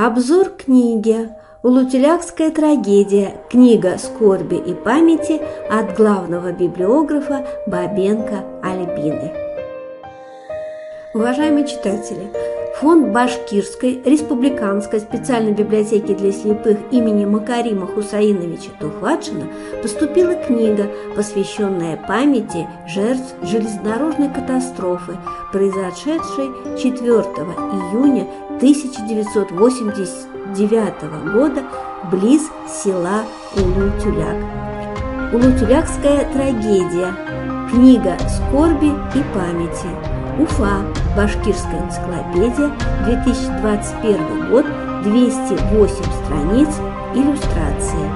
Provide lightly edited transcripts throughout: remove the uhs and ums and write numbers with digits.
Обзор книги «Улутюлякская трагедия. Книга скорби и памяти» от главного библиографа Бабенко Альбины. Уважаемые читатели, фонд Башкирской республиканской специальной библиотеки для слепых имени Макарима Хусаиновича Тухватшина поступила книга, посвященная памяти жертв железнодорожной катастрофы, произошедшей 4 июня 1989 года близ села Улутюляк. Улутюлякская трагедия. Книга скорби и памяти. Уфа. Башкирская энциклопедия. 2021 год. 208 страниц. Иллюстрации.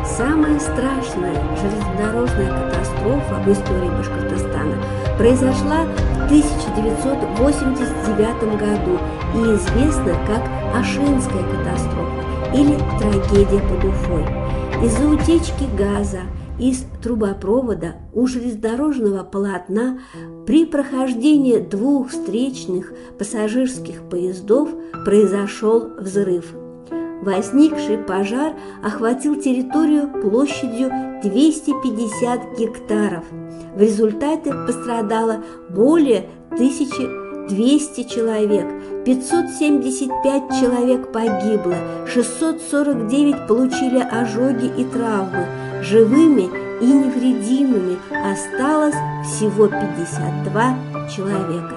Самая страшная железнодорожная катастрофа в истории Башкортостана произошла в 1989 году и известна как Ашинская катастрофа или трагедия под Уфой. Из-за утечки газа из трубопровода у железнодорожного полотна при прохождении двух встречных пассажирских поездов произошел взрыв. Возникший пожар охватил территорию площадью 250 гектаров. В результате пострадало более 1200 человек, 575 человек погибло, 649 получили ожоги и травмы. Живыми и невредимыми осталось всего 52 человека.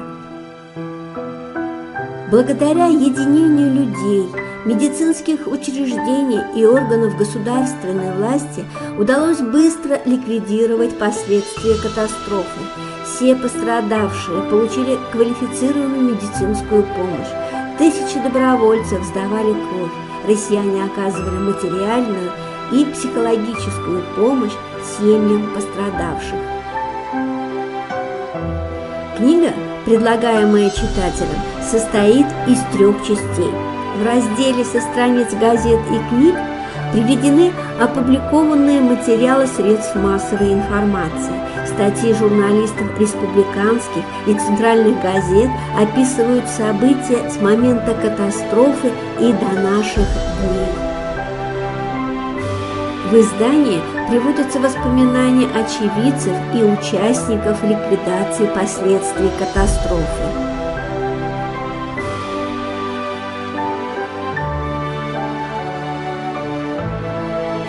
Благодаря единению людей, медицинских учреждений и органов государственной власти удалось быстро ликвидировать последствия катастрофы. Все пострадавшие получили квалифицированную медицинскую помощь. Тысячи добровольцев сдавали кровь. Россияне оказывали материальную и психологическую помощь семьям пострадавших. Книга, предлагаемая читателям, состоит из 3 частей. В разделе со страниц газет и книг приведены опубликованные материалы средств массовой информации. Статьи журналистов республиканских и центральных газет описывают события с момента катастрофы и до наших дней. В издании приводятся воспоминания очевидцев и участников ликвидации последствий катастрофы.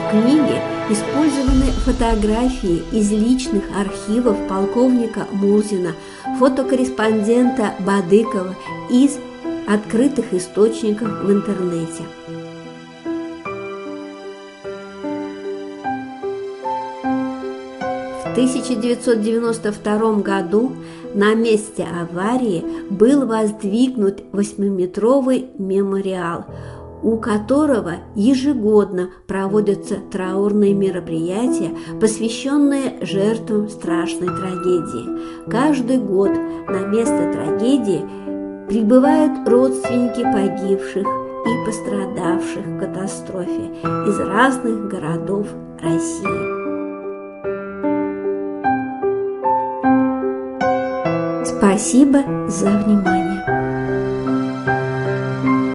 В книге использованы фотографии из личных архивов полковника Мурзина, фотокорреспондента Бадыкова из открытых источников в интернете. В 1992 году на месте аварии был воздвигнут 8-метровый мемориал, у которого ежегодно проводятся траурные мероприятия, посвященные жертвам страшной трагедии. Каждый год на место трагедии прибывают родственники погибших и пострадавших в катастрофе из разных городов России. Спасибо за внимание.